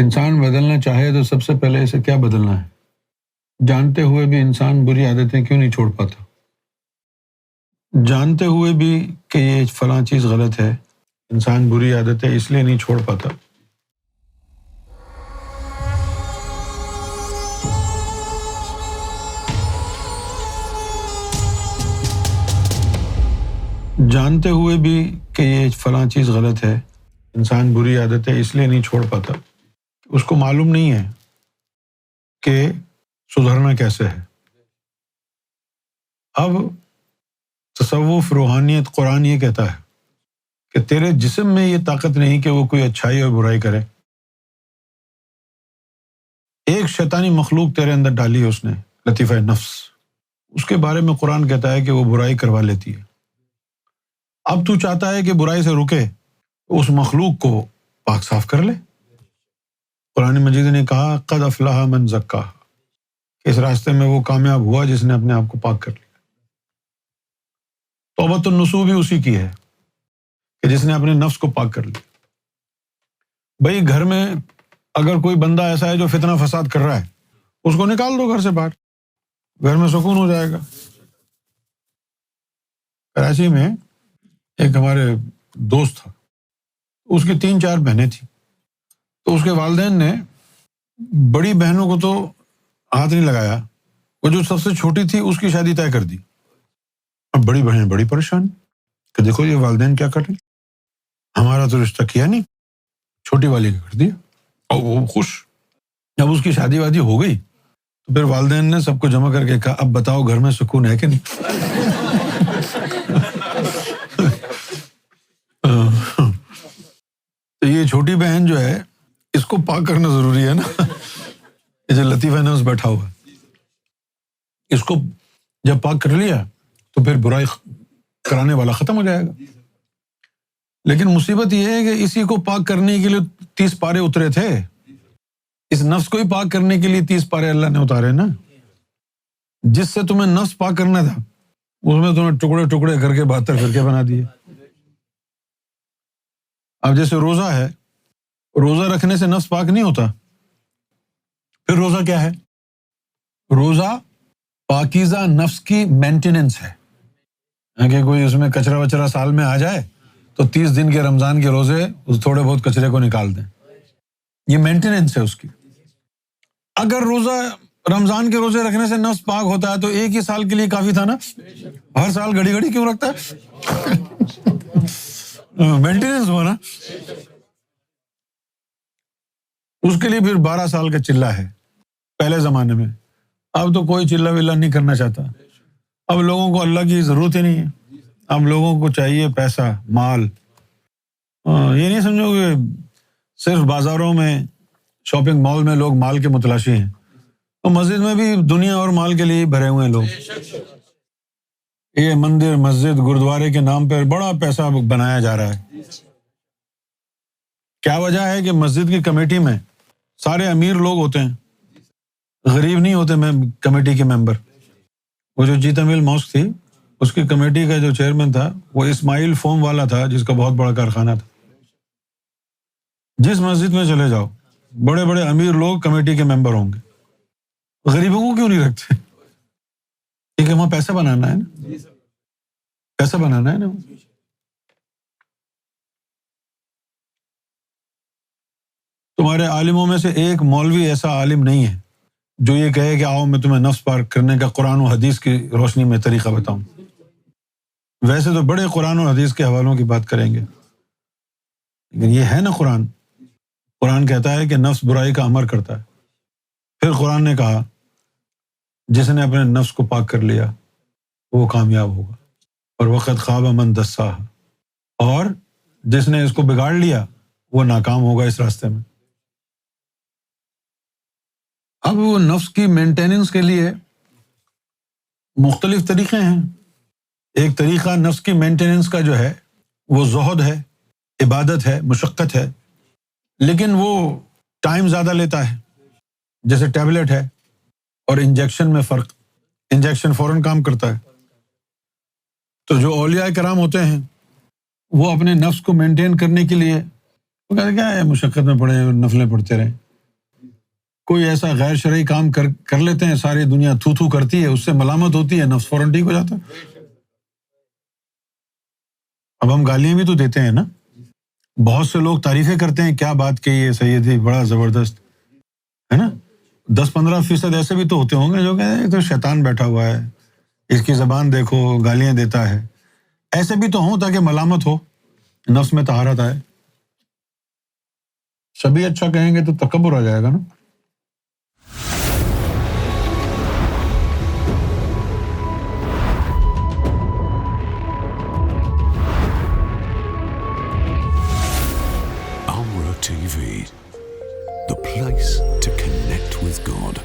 انسان بدلنا چاہے تو سب سے پہلے اسے کیا بدلنا ہے؟ جانتے ہوئے بھی انسان بری عادتیں کیوں نہیں چھوڑ پاتا؟ جانتے ہوئے بھی کہ یہ فلاں چیز غلط ہے، انسان بری عادتیں اس لیے نہیں چھوڑ پاتا۔ جانتے ہوئے بھی کہ یہ فلاں چیز غلط ہے، انسان بری عادتیں اس لیے نہیں چھوڑ پاتا، اس کو معلوم نہیں ہے کہ سدھرنا کیسے ہے۔ اب تصوف، روحانیت، قرآن یہ کہتا ہے کہ تیرے جسم میں یہ طاقت نہیں کہ وہ کوئی اچھائی اور برائی کرے۔ ایک شیطانی مخلوق تیرے اندر ڈالی ہے اس نے، لطیفہ نفس، اس کے بارے میں قرآن کہتا ہے کہ وہ برائی کروا لیتی ہے۔ اب تو چاہتا ہے کہ برائی سے رکے، اس مخلوق کو پاک صاف کر لے۔ قرآن مجید نے کہا قد افلح من زکاہا، اس راستے میں وہ کامیاب ہوا جس نے اپنے آپ کو پاک کر لیا۔ توبۃ النصوح بھی اسی کی ہے کہ جس نے اپنے نفس کو پاک کر لیا۔ بھئی گھر میں اگر کوئی بندہ ایسا ہے جو فتنہ فساد کر رہا ہے، اس کو نکال دو گھر سے باہر، گھر میں سکون ہو جائے گا۔ کراچی میں ایک ہمارے دوست تھا، اس کی 3-4 بہنیں تھیں، تو اس کے والدین نے بڑی بہنوں کو تو ہاتھ نہیں لگایا، وہ جو سب سے چھوٹی تھی اس کی شادی طے کر دی۔ اب بڑی بہن بڑی پریشان کہ دیکھو یہ والدین کیا کر رہے ہیں، ہمارا تو رشتہ کیا نہیں، چھوٹی والی کا کر دیا، اور وہ خوش۔ جب اس کی شادی وادی ہو گئی تو پھر والدین نے سب کو جمع کر کے کہا اب بتاؤ گھر میں سکون ہے کہ نہیں؟ تو یہ چھوٹی بہن جو ہے اس کو پاک کرنا ضروری ہے نا، یہ جو لطیفہ نفس بیٹھا ہوا ہے، اس کو جب پاک کر لیا تو پھر برائی کرانے والا ختم ہو جائے گا۔ لیکن مصیبت یہ ہے کہ اسی کو پاک کرنے کے لیے 30 پارے اترے تھے، اس نفس کو ہی پاک کرنے کے لیے 30 پارے اللہ نے اتارے نا۔ جس سے تمہیں نفس پاک کرنا تھا اس میں تمہیں ٹکڑے ٹکڑے کر کے 72 فرقے بنا دیے۔ اب جیسے روزہ ہے، روزہ رکھنے سے نفس پاک نہیں ہوتا، پھر روزہ کیا ہے؟ روزہ پاکیزہ نفس کی مینٹیننس ہے، کہ کوئی اس میں کچرا وچرا سال میں آ جائے تو 30 دن کے رمضان کے روزے اس تھوڑے بہت کچرے کو نکال دیں، یہ مینٹیننس ہے اس کی۔ اگر روزہ رمضان کے روزے رکھنے سے نفس پاک ہوتا ہے تو ایک ہی سال کے لیے کافی تھا نا، ہر سال گھڑی گھڑی کیوں رکھتا ہے؟ مینٹیننس ہوا نا۔ اس کے لیے پھر 12 سال کا چلہ ہے پہلے زمانے میں، اب تو کوئی چلہ ولا نہیں کرنا چاہتا، اب لوگوں کو اللہ کی ضرورت ہی نہیں ہے، اب لوگوں کو چاہیے پیسہ، مال۔ یہ نہیں سمجھو کہ صرف بازاروں میں، شاپنگ مال میں لوگ مال کے متلاشی ہیں، تو مسجد میں بھی دنیا اور مال کے لیے بھرے ہوئے ہیں لوگ۔ یہ مندر، مسجد، گرودوارے کے نام پر بڑا پیسہ بنایا جا رہا ہے۔ کیا وجہ ہے کہ مسجد کی کمیٹی میں سارے امیر لوگ ہوتے ہیں، غریب نہیں ہوتے کمیٹی کے ممبر۔ وہ جو جیتا مل ماسک تھی، اس کی کمیٹی کا جو چیئرمین تھا وہ اسماعیل فوم والا تھا، جس کا بہت بڑا کارخانہ تھا۔ جس مسجد میں چلے جاؤ بڑے بڑے امیر لوگ کمیٹی کے ممبر ہوں گے، غریبوں کو کیوں نہیں رکھتے؟ کیونکہ وہاں پیسہ بنانا ہے نا، پیسہ بنانا ہے نا۔ تمہارے عالموں میں سے ایک مولوی ایسا عالم نہیں ہے جو یہ کہے کہ آؤ میں تمہیں نفس پاک کرنے کا قرآن و حدیث کی روشنی میں طریقہ بتاؤں۔ ویسے تو بڑے قرآن و حدیث کے حوالوں کی بات کریں گے، لیکن یہ ہے نا قرآن۔ قرآن کہتا ہے کہ نفس برائی کا امر کرتا ہے، پھر قرآن نے کہا جس نے اپنے نفس کو پاک کر لیا وہ کامیاب ہوگا، اور وقت خواب من دساہا، اور جس نے اس کو بگاڑ لیا وہ ناکام ہوگا اس راستے میں۔ اب وہ نفس کی مینٹیننس کے لیے مختلف طریقے ہیں۔ ایک طریقہ نفس کی مینٹیننس کا جو ہے وہ زہد ہے، عبادت ہے، مشقت ہے، لیکن وہ ٹائم زیادہ لیتا ہے، جیسے ٹیبلٹ ہے اور انجیکشن میں فرق۔ انجیکشن فوراً کام کرتا ہے، تو جو اولیاء کرام ہوتے ہیں وہ اپنے نفس کو مینٹین کرنے کے لیے وہ کہتے ہیں کیا ہے، مشقت میں پڑے نفلیں پڑھتے رہیں، کوئی ایسا غیر شرعی کام کر لیتے ہیں، ساری دنیا تھو تھو کرتی ہے، اس سے ملامت ہوتی ہے، نفس فوراً ٹھیک ہو جاتا ہے۔ اب ہم گالیاں بھی تو دیتے ہیں نا، بہت سے لوگ تعریفیں کرتے ہیں، کیا بات کہی ہے سیدی، بڑا زبردست، ہے نا۔ 10-15% ایسے بھی تو ہوتے ہوں گے جو کہتے ہیں تو شیطان بیٹھا ہوا ہے، اس کی زبان دیکھو، گالیاں دیتا ہے۔ ایسے بھی تو ہوں تاکہ ملامت ہو، نفس میں طہارت آئے۔ سبھی اچھا کہیں گے تو تکبر آ جائے گا نا۔ Amra TV, the place to connect with God.